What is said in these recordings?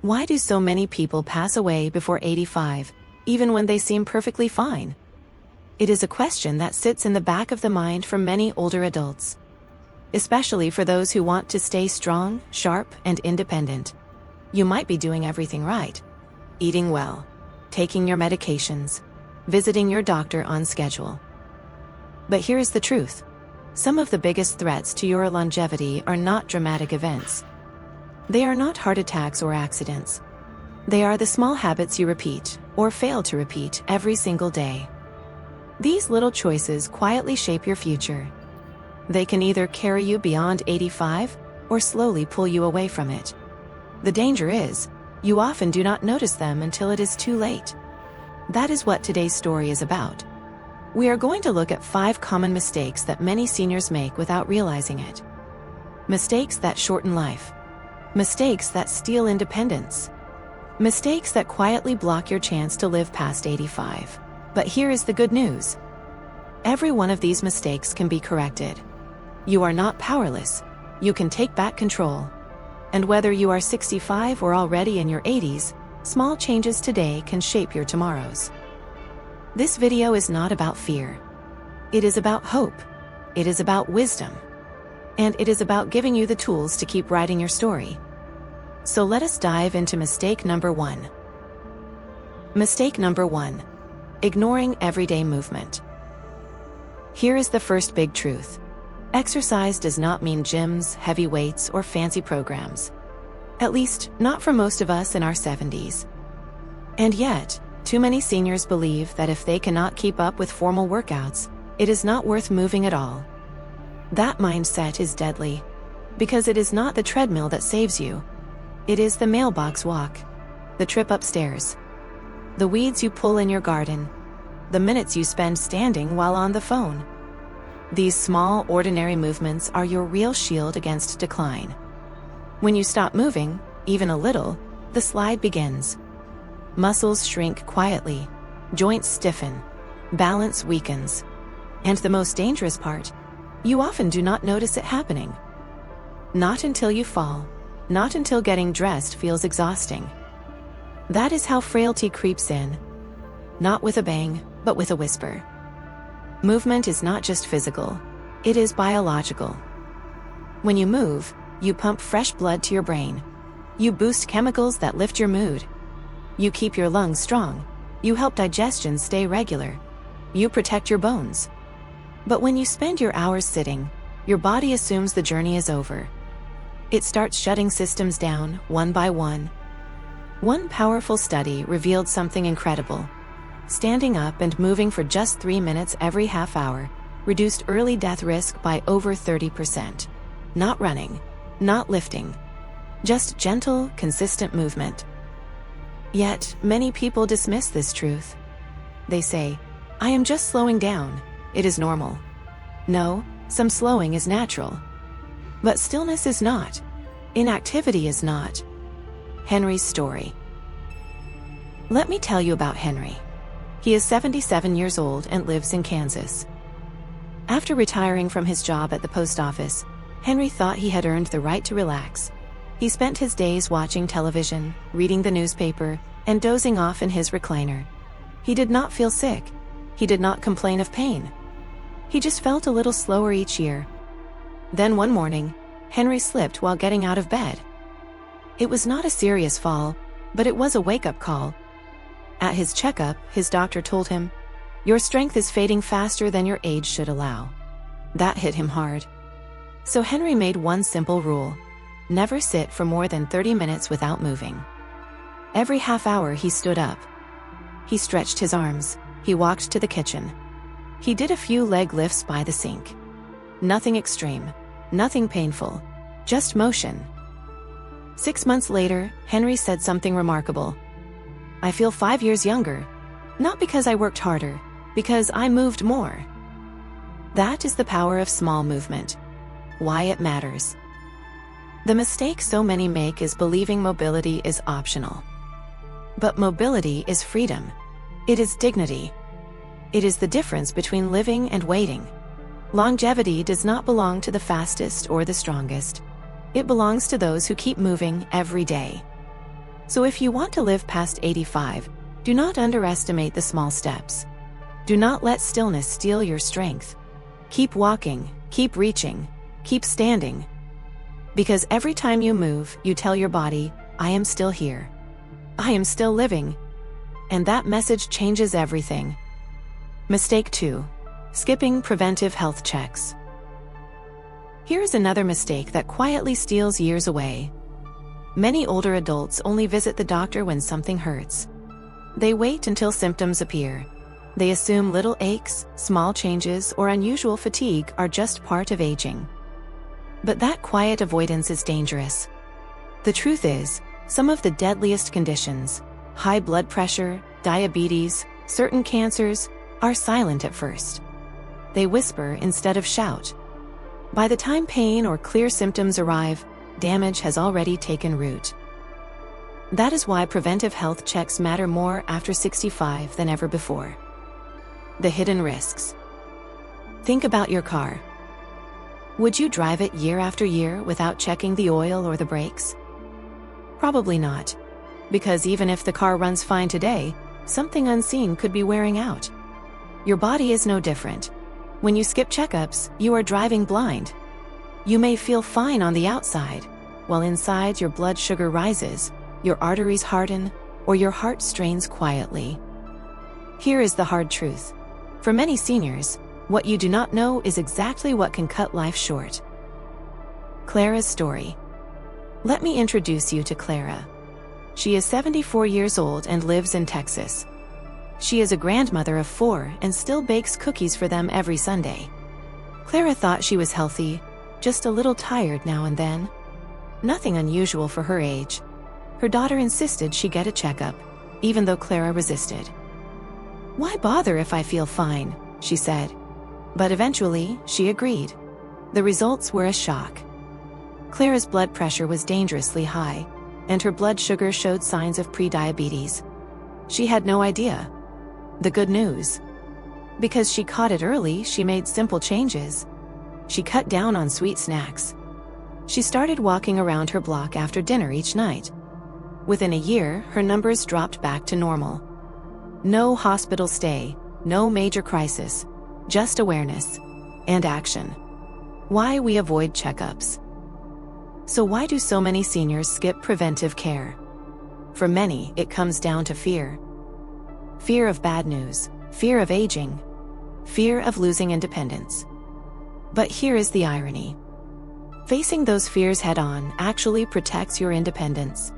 Why do so many people pass away before 85, even when they seem perfectly fine? It is a question that sits in the back of the mind for many older adults, especially for those who want to stay strong, sharp, and independent. You might be doing everything right. Eating well, taking your medications, visiting your doctor on schedule. But here's the truth. Some of the biggest threats to your longevity are not dramatic events. They are not heart attacks or accidents. They are the small habits you repeat, or fail to repeat, every single day. These little choices quietly shape your future. They can either carry you beyond 85, or slowly pull you away from it. The danger is, you often do not notice them until it is too late. That is what today's story is about. We are going to look at 5 common mistakes that many seniors make without realizing it. Mistakes that shorten life. Mistakes that steal independence. Mistakes that quietly block your chance to live past 85. But here is the good news. Every one of these mistakes can be corrected. You are not powerless. You can take back control. And whether you are 65 or already in your 80s, small changes today can shape your tomorrows. This video is not about fear. It is about hope. It is about wisdom. And it is about giving you the tools to keep writing your story. So let us dive into mistake number 1. Mistake number 1. Ignoring everyday movement. Here is the first big truth. Exercise does not mean gyms, heavy weights, or fancy programs. At least, not for most of us in our 70s. And yet, too many seniors believe that if they cannot keep up with formal workouts, it is not worth moving at all. That mindset is deadly, because it is not the treadmill that saves you. It is the mailbox walk, the trip upstairs, the weeds you pull in your garden, the minutes you spend standing while on the phone. These small, ordinary movements are your real shield against decline. When you stop moving, even a little, the slide begins. Muscles shrink quietly, joints stiffen, balance weakens. And the most dangerous part, you often do not notice it happening. Not until you fall, not until getting dressed feels exhausting. That is how frailty creeps in. Not with a bang, but with a whisper. Movement is not just physical, it is biological. When you move, you pump fresh blood to your brain. You boost chemicals that lift your mood. You keep your lungs strong. You help digestion stay regular. You protect your bones. But when you spend your hours sitting, your body assumes the journey is over. It starts shutting systems down, one by one. One powerful study revealed something incredible. Standing up and moving for just 3 minutes every half hour reduced early death risk by over 30%. Not running, not lifting, just gentle, consistent movement. Yet, many people dismiss this truth. They say, "I am just slowing down. It is normal." No, some slowing is natural. But stillness is not. Inactivity is not. Henry's story. Let me tell you about Henry. He is 77 years old and lives in Kansas. After retiring from his job at the post office, Henry thought he had earned the right to relax. He spent his days watching television, reading the newspaper, and dozing off in his recliner. He did not feel sick. He did not complain of pain. He just felt a little slower each year. Then one morning, Henry slipped while getting out of bed. It was not a serious fall, but it was a wake-up call. At his checkup, his doctor told him, "Your strength is fading faster than your age should allow." That hit him hard. So Henry made one simple rule: never sit for more than 30 minutes without moving. Every half hour he stood up. He stretched his arms. He walked to the kitchen. He did a few leg lifts by the sink. Nothing extreme, nothing painful, just motion. 6 months later, Henry said something remarkable. "I feel 5 years younger. Not because I worked harder, because I moved more." That is the power of small movement. Why it matters. The mistake so many make is believing mobility is optional. But mobility is freedom. It is dignity. It is the difference between living and waiting. Longevity does not belong to the fastest or the strongest. It belongs to those who keep moving every day. So if you want to live past 85, do not underestimate the small steps. Do not let stillness steal your strength. Keep walking, keep reaching, keep standing. Because every time you move, you tell your body, I am still here. I am still living. And that message changes everything. Mistake 2. Skipping preventive health checks. Here's another mistake that quietly steals years away. Many older adults only visit the doctor when something hurts. They wait until symptoms appear. They assume little aches, small changes, or unusual fatigue are just part of aging. But that quiet avoidance is dangerous. The truth is, some of the deadliest conditions, high blood pressure, diabetes, certain cancers, are silent at first. They whisper instead of shout. By the time pain or clear symptoms arrive, damage has already taken root. That is why preventive health checks matter more after 65 than ever before. The hidden risks. Think about your car. Would you drive it year after year without checking the oil or the brakes? Probably not. Because even if the car runs fine today, something unseen could be wearing out. Your body is no different. When you skip checkups, you are driving blind. You may feel fine on the outside, while inside your blood sugar rises, your arteries harden, or your heart strains quietly. Here is the hard truth. For many seniors, what you do not know is exactly what can cut life short. Clara's story. Let me introduce you to Clara. She is 74 years old and lives in Texas. She is a grandmother of 4 and still bakes cookies for them every Sunday. Clara thought she was healthy, just a little tired now and then. Nothing unusual for her age. Her daughter insisted she get a checkup, even though Clara resisted. "Why bother if I feel fine?" she said. But eventually, she agreed. The results were a shock. Clara's blood pressure was dangerously high, and her blood sugar showed signs of prediabetes. She had no idea. The good news. Because she caught it early, she made simple changes. She cut down on sweet snacks. She started walking around her block after dinner each night. Within a year, her numbers dropped back to normal. No hospital stay, no major crisis, just awareness and action. Why we avoid checkups. So why do so many seniors skip preventive care? For many, it comes down to fear. Fear of bad news, fear of aging, fear of losing independence. But here is the irony. Facing those fears head-on actually protects your independence.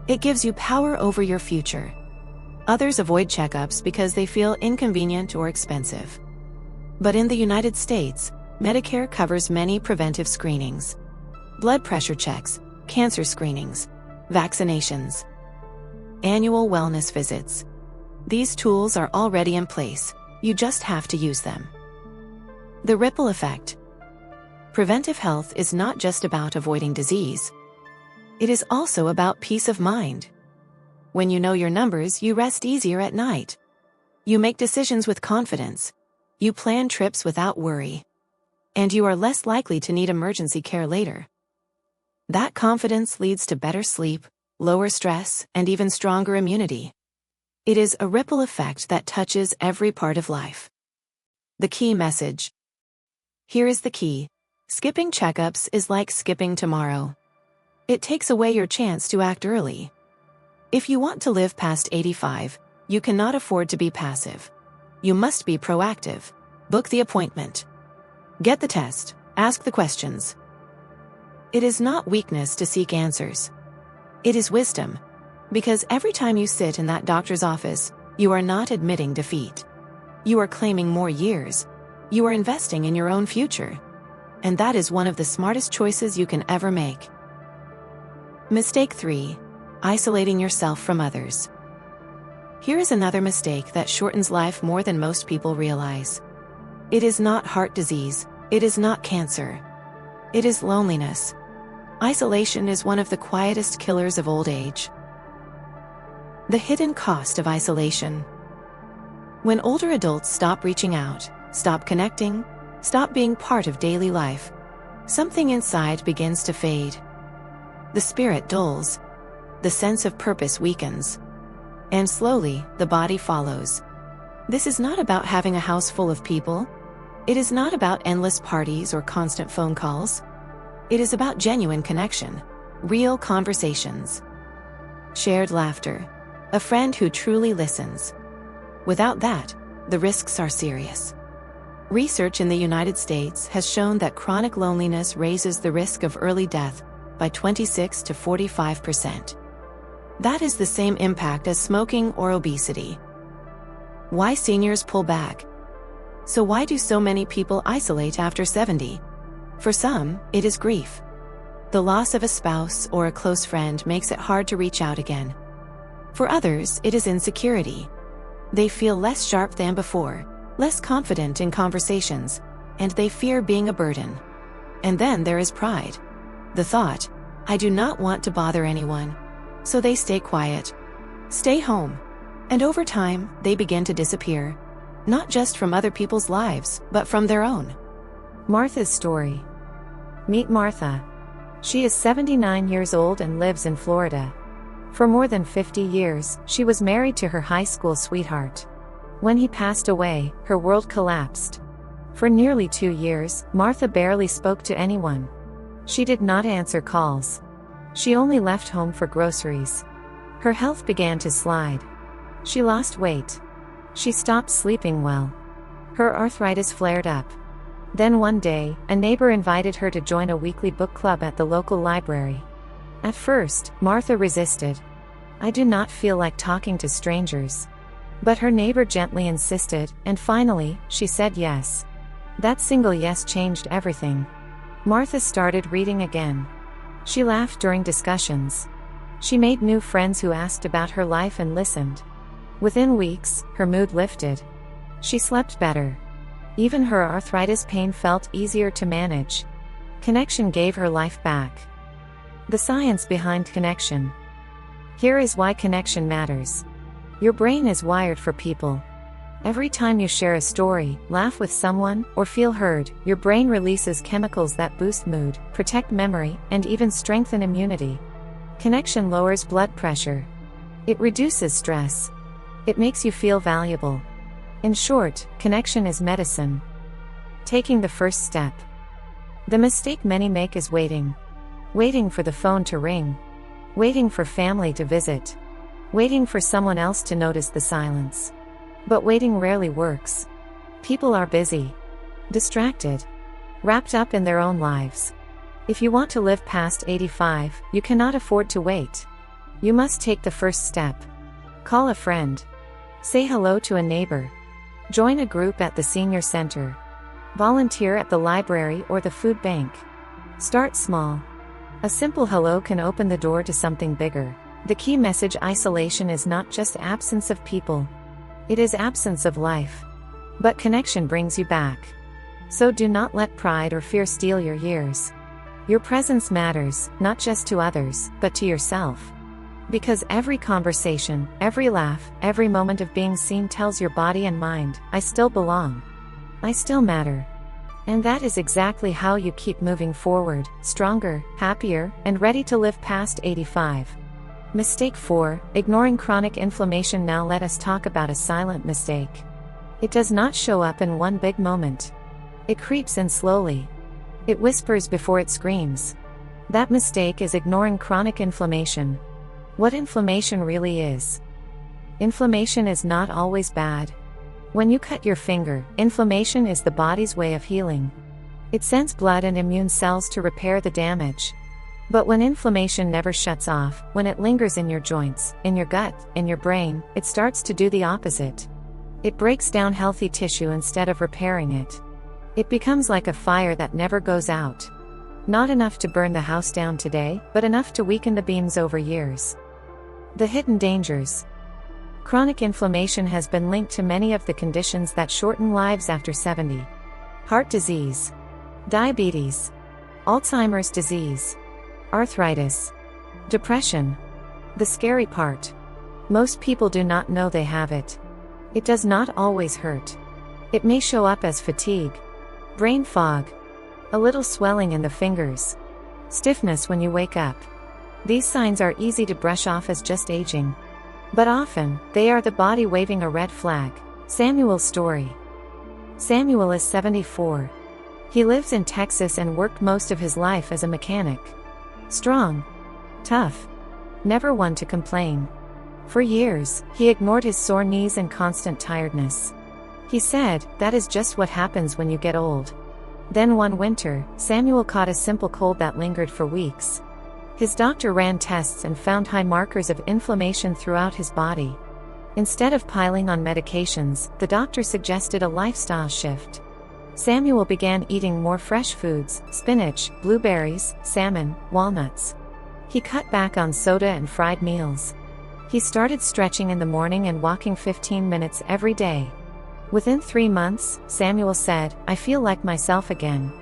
It gives you power over your future. Others avoid checkups because they feel inconvenient or expensive. But in the United States, Medicare covers many preventive screenings. Blood pressure checks, cancer screenings, vaccinations, annual wellness visits. These tools are already in place, you just have to use them. The ripple effect. Preventive health is not just about avoiding disease. It is also about peace of mind. When you know your numbers, you rest easier at night. You make decisions with confidence. You plan trips without worry. And you are less likely to need emergency care later. That confidence leads to better sleep, lower stress, and even stronger immunity. It is a ripple effect that touches every part of life. The key message. Here is the key. Skipping checkups is like skipping tomorrow. It takes away your chance to act early. If you want to live past 85, you cannot afford to be passive. You must be proactive. Book the appointment. Get the test. Ask the questions. It is not weakness to seek answers. It is wisdom. Because every time you sit in that doctor's office, you are not admitting defeat. You are claiming more years. You are investing in your own future. And that is one of the smartest choices you can ever make. Mistake 3. Isolating yourself from others. Here is another mistake that shortens life more than most people realize. It is not heart disease. It is not cancer. It is loneliness. Isolation is one of the quietest killers of old age. The hidden cost of isolation. When older adults stop reaching out, stop connecting, stop being part of daily life, something inside begins to fade. The spirit dulls. the sense of purpose weakens. And slowly, the body follows. This is not about having a house full of people. It is not about endless parties or constant phone calls. It is about genuine connection, real conversations, shared laughter, a friend who truly listens. Without that, the risks are serious. Research in the United States has shown that chronic loneliness raises the risk of early death by 26 to 45%. That is the same impact as smoking or obesity. Why seniors pull back? So why do so many people isolate after 70? For some, it is grief. The loss of a spouse or a close friend makes it hard to reach out again. For others, it is insecurity. They feel less sharp than before, less confident in conversations, and they fear being a burden. And then there is pride. The thought, I do not want to bother anyone. So they stay quiet, stay home. And over time, they begin to disappear. Not just from other people's lives, but from their own. Martha's story. Meet Martha. She is 79 years old and lives in Florida. For more than 50 years, she was married to her high school sweetheart. When he passed away, her world collapsed. For nearly 2 years, Martha barely spoke to anyone. She did not answer calls. She only left home for groceries. Her health began to slide. She lost weight. She stopped sleeping well. Her arthritis flared up. Then one day, a neighbor invited her to join a weekly book club at the local library. At first, Martha resisted. I do not feel like talking to strangers. But her neighbor gently insisted, and finally, she said yes. That single yes changed everything. Martha started reading again. She laughed during discussions. She made new friends who asked about her life and listened. Within weeks, her mood lifted. She slept better. Even her arthritis pain felt easier to manage. Connection gave her life back. The science behind connection. Here is why connection matters. Your brain is wired for people. Every time you share a story, laugh with someone, or feel heard, your brain releases chemicals that boost mood, protect memory, and even strengthen immunity. Connection lowers blood pressure. It reduces stress. It makes you feel valuable. In short, connection is medicine. Taking the first step. The mistake many make is waiting. Waiting for the phone to ring. Waiting for family to visit. Waiting for someone else to notice the silence. But waiting rarely works. People are busy, distracted, wrapped up in their own lives. If you want to live past 85, you cannot afford to wait. You must take the first step. Call a friend. Say hello to a neighbor. Join a group at the senior center. Volunteer at the library or the food bank. Start small. A simple hello can open the door to something bigger. The key message: isolation is not just absence of people. It is absence of life. But connection brings you back. So do not let pride or fear steal your years. Your presence matters, not just to others, but to yourself. Because every conversation, every laugh, every moment of being seen tells your body and mind, I still belong. I still matter. And that is exactly how you keep moving forward, stronger, happier, and ready to live past 85. Mistake 4, ignoring chronic inflammation. Now let us talk about a silent mistake. It does not show up in one big moment. It creeps in slowly. It whispers before it screams. That mistake is ignoring chronic inflammation. What inflammation really is. Inflammation is not always bad. When you cut your finger, inflammation is the body's way of healing. It sends blood and immune cells to repair the damage. But when inflammation never shuts off, when it lingers in your joints, in your gut, in your brain, it starts to do the opposite. It breaks down healthy tissue instead of repairing it. It becomes like a fire that never goes out. Not enough to burn the house down today, but enough to weaken the beams over years. The hidden dangers. Chronic inflammation has been linked to many of the conditions that shorten lives after 70. Heart disease, diabetes, Alzheimer's disease, arthritis, depression. The scary part. Most people do not know they have it. It does not always hurt. It may show up as fatigue, brain fog, a little swelling in the fingers, stiffness when you wake up, These signs are easy to brush off as just aging. But often, they are the body waving a red flag. Samuel's story. Samuel is 74. He lives in Texas and worked most of his life as a mechanic. Strong. Tough. Never one to complain. For years, he ignored his sore knees and constant tiredness. He said, "That is just what happens when you get old." Then one winter, Samuel caught a simple cold that lingered for weeks. His doctor ran tests and found high markers of inflammation throughout his body. Instead of piling on medications, the doctor suggested a lifestyle shift. Samuel began eating more fresh foods: spinach, blueberries, salmon, walnuts. He cut back on soda and fried meals. He started stretching in the morning and walking 15 minutes every day. Within 3 months, Samuel said, "I feel like myself again."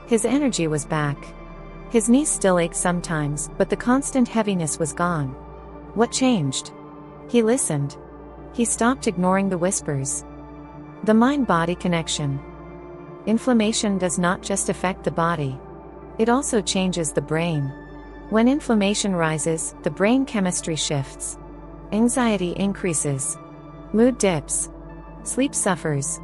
His energy was back. His knees still ached sometimes, but the constant heaviness was gone. What changed? He listened. He stopped ignoring the whispers. The mind-body connection. Inflammation does not just affect the body. It also changes the brain. When inflammation rises, the brain chemistry shifts. Anxiety increases. Mood dips. Sleep suffers.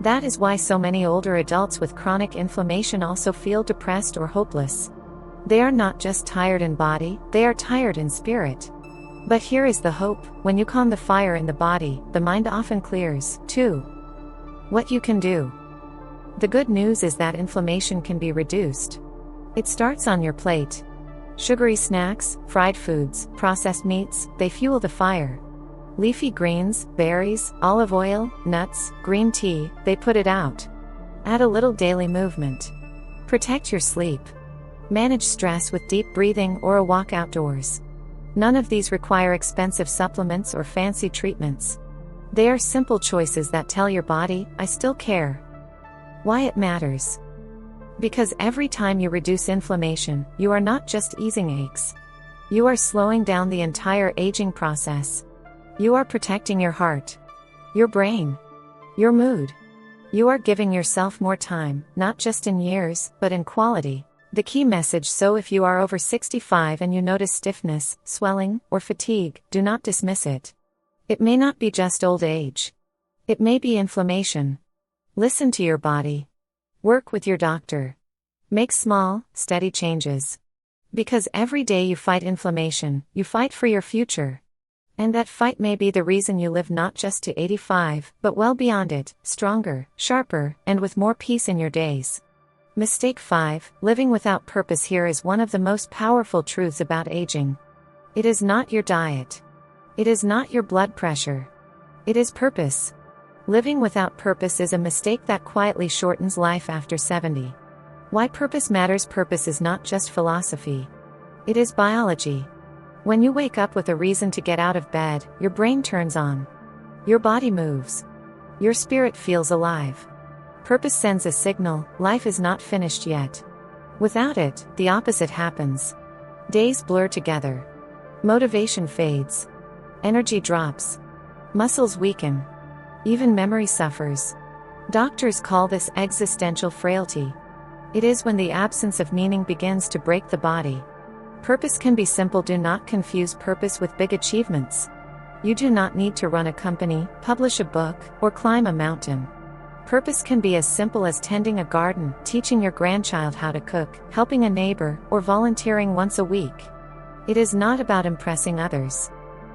That is why so many older adults with chronic inflammation also feel depressed or hopeless. They are not just tired in body, they are tired in spirit. But here is the hope: when you calm the fire in the body, the mind often clears, too. What you can do. The good news is that inflammation can be reduced. It starts on your plate. Sugary snacks, fried foods, processed meats, they fuel the fire. Leafy greens, berries, olive oil, nuts, green tea, they put it out. Add a little daily movement. Protect your sleep. Manage stress with deep breathing or a walk outdoors. None of these require expensive supplements or fancy treatments. They are simple choices that tell your body, "I still care." Why it matters? Because every time you reduce inflammation, you are not just easing aches. You are slowing down the entire aging process. You are protecting your heart, your brain, your mood. You are giving yourself more time, not just in years, but in quality. The key message: so if you are over 65 and you notice stiffness, swelling, or fatigue, do not dismiss it. It may not be just old age. It may be inflammation. Listen to your body. Work with your doctor. Make small, steady changes. Because every day you fight inflammation, you fight for your future. And that fight may be the reason you live not just to 85, but well beyond it, stronger, sharper, and with more peace in your days. Mistake 5, living without purpose. Here is one of the most powerful truths about aging. It is not your diet. It is not your blood pressure. It is purpose. Living without purpose is a mistake that quietly shortens life after 70. Why purpose matters. Purpose is not just philosophy. It is biology. When you wake up with a reason to get out of bed, your brain turns on. Your body moves. Your spirit feels alive. Purpose sends a signal: life is not finished yet. Without it, the opposite happens. Days blur together. Motivation fades. Energy drops. Muscles weaken. Even memory suffers. Doctors call this existential frailty. It is when the absence of meaning begins to break the body. Purpose can be simple. Do not confuse purpose with big achievements. You do not need to run a company, publish a book, or climb a mountain. Purpose can be as simple as tending a garden, teaching your grandchild how to cook, helping a neighbor, or volunteering once a week. It is not about impressing others.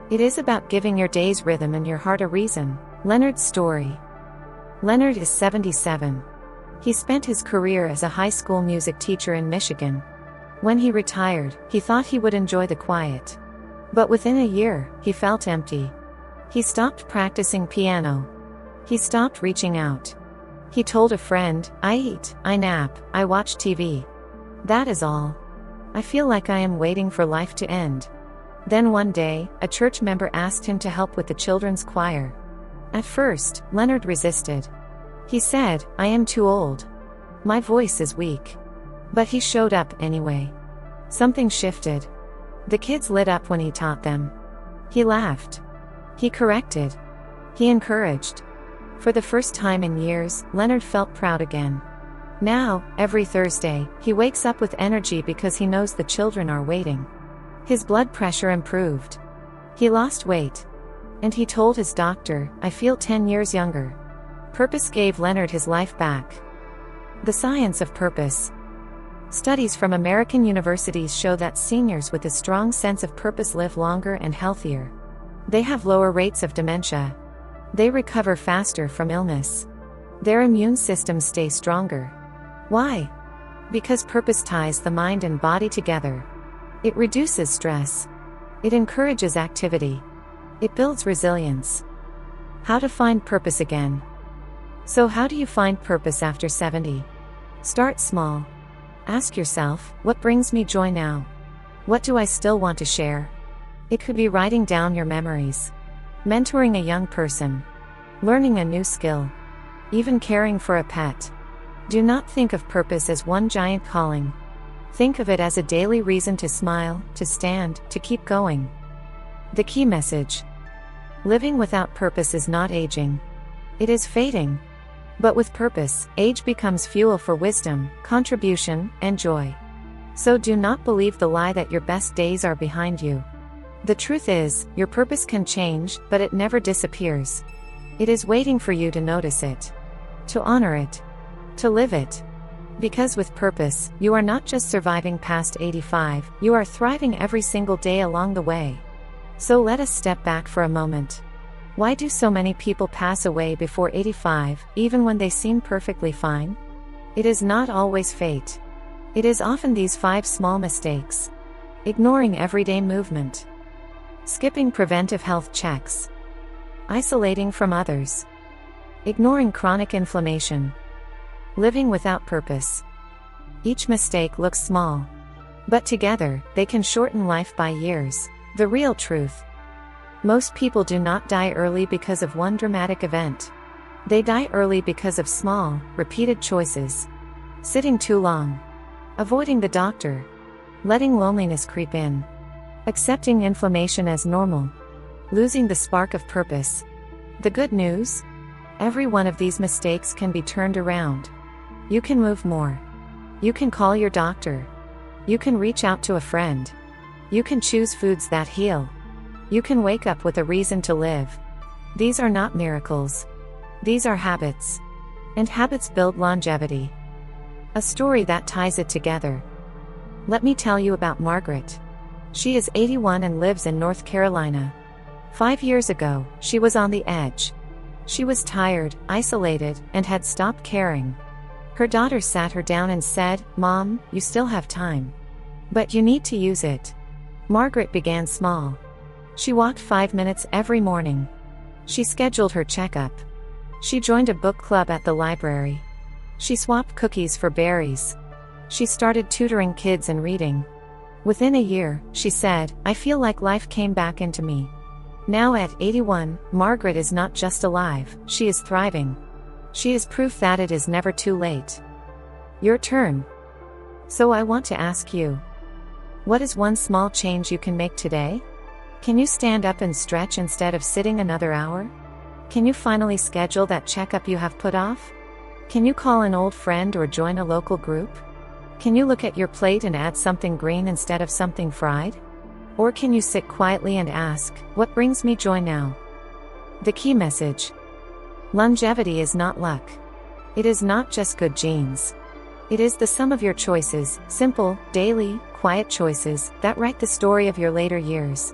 It is about giving your days rhythm and your heart a reason. Leonard's story. Leonard is 77. He spent his career as a high school music teacher in Michigan. When he retired, he thought he would enjoy the quiet. But within a year, he felt empty. He stopped practicing piano. He stopped reaching out. He told a friend, "I eat, I nap, I watch TV. That is all. I feel like I am waiting for life to end." Then one day, a church member asked him to help with the children's choir. At first, Leonard resisted. He said, "I am too old. My voice is weak." But he showed up anyway. Something shifted. The kids lit up when he taught them. He laughed. He corrected. He encouraged. For the first time in years, Leonard felt proud again. Now, every Thursday, he wakes up with energy because he knows the children are waiting. His blood pressure improved. He lost weight. And he told his doctor, "I feel 10 years younger." Purpose gave Leonard his life back. The science of purpose. Studies from American universities show that seniors with a strong sense of purpose live longer and healthier. They have lower rates of dementia. They recover faster from illness. Their immune systems stay stronger. Why? Because purpose ties the mind and body together. It reduces stress. It encourages activity. It builds resilience. How to find purpose again. So how do you find purpose after 70? Start small. Ask yourself, what brings me joy now? What do I still want to share? It could be writing down your memories, mentoring a young person, learning a new skill, even caring for a pet. Do not think of purpose as one giant calling. Think of it as a daily reason to smile, to stand, to keep going. The key message. Living without purpose is not aging. It is fading. But with purpose, age becomes fuel for wisdom, contribution, and joy. So do not believe the lie that your best days are behind you. The truth is, your purpose can change, but it never disappears. It is waiting for you to notice it, to honor it, to live it. Because with purpose, you are not just surviving past 85, you are thriving every single day along the way. So let us step back for a moment. Why do so many people pass away before 85, even when they seem perfectly fine? It is not always fate. It is often these 5 small mistakes. Ignoring everyday movement. Skipping preventive health checks. Isolating from others. Ignoring chronic inflammation. Living without purpose. Each mistake looks small. But together, they can shorten life by years. The real truth. Most people do not die early because of one dramatic event. They die early because of small, repeated choices. Sitting too long. Avoiding the doctor. Letting loneliness creep in. Accepting inflammation as normal. Losing the spark of purpose. The good news? Every one of these mistakes can be turned around. You can move more. You can call your doctor. You can reach out to a friend. You can choose foods that heal. You can wake up with a reason to live. These are not miracles. These are habits. And habits build longevity. A story that ties it together. Let me tell you about Margaret. She is 81 and lives in North Carolina. 5 years ago, she was on the edge. She was tired, isolated, and had stopped caring. Her daughter sat her down and said, "Mom, you still have time. But you need to use it." Margaret began small. She walked 5 minutes every morning. She scheduled her checkup. She joined a book club at the library. She swapped cookies for berries. She started tutoring kids and reading. Within a year, she said, "I feel like life came back into me." Now at 81, Margaret is not just alive, she is thriving. She is proof that it is never too late. Your turn. So I want to ask you, what is one small change you can make today? Can you stand up and stretch instead of sitting another hour? Can you finally schedule that checkup you have put off? Can you call an old friend or join a local group? Can you look at your plate and add something green instead of something fried? Or can you sit quietly and ask, what brings me joy now? The key message. Longevity is not luck. It is not just good genes. It is the sum of your choices, simple, daily, quiet choices, that write the story of your later years.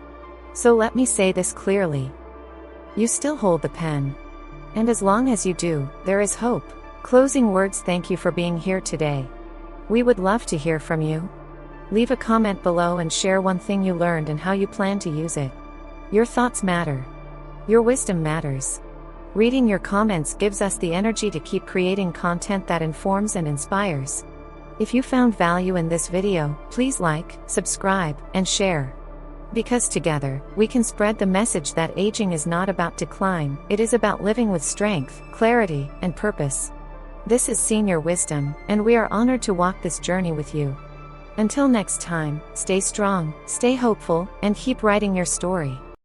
So let me say this clearly. You still hold the pen. And as long as you do, there is hope. Closing words. Thank you for being here today. We would love to hear from you. Leave a comment below and share one thing you learned and how you plan to use it. Your thoughts matter. Your wisdom matters. Reading your comments gives us the energy to keep creating content that informs and inspires. If you found value in this video, please like, subscribe, and share. Because together, we can spread the message that aging is not about decline, it is about living with strength, clarity, and purpose. This is Senior Wisdom, and we are honored to walk this journey with you. Until next time, stay strong, stay hopeful, and keep writing your story.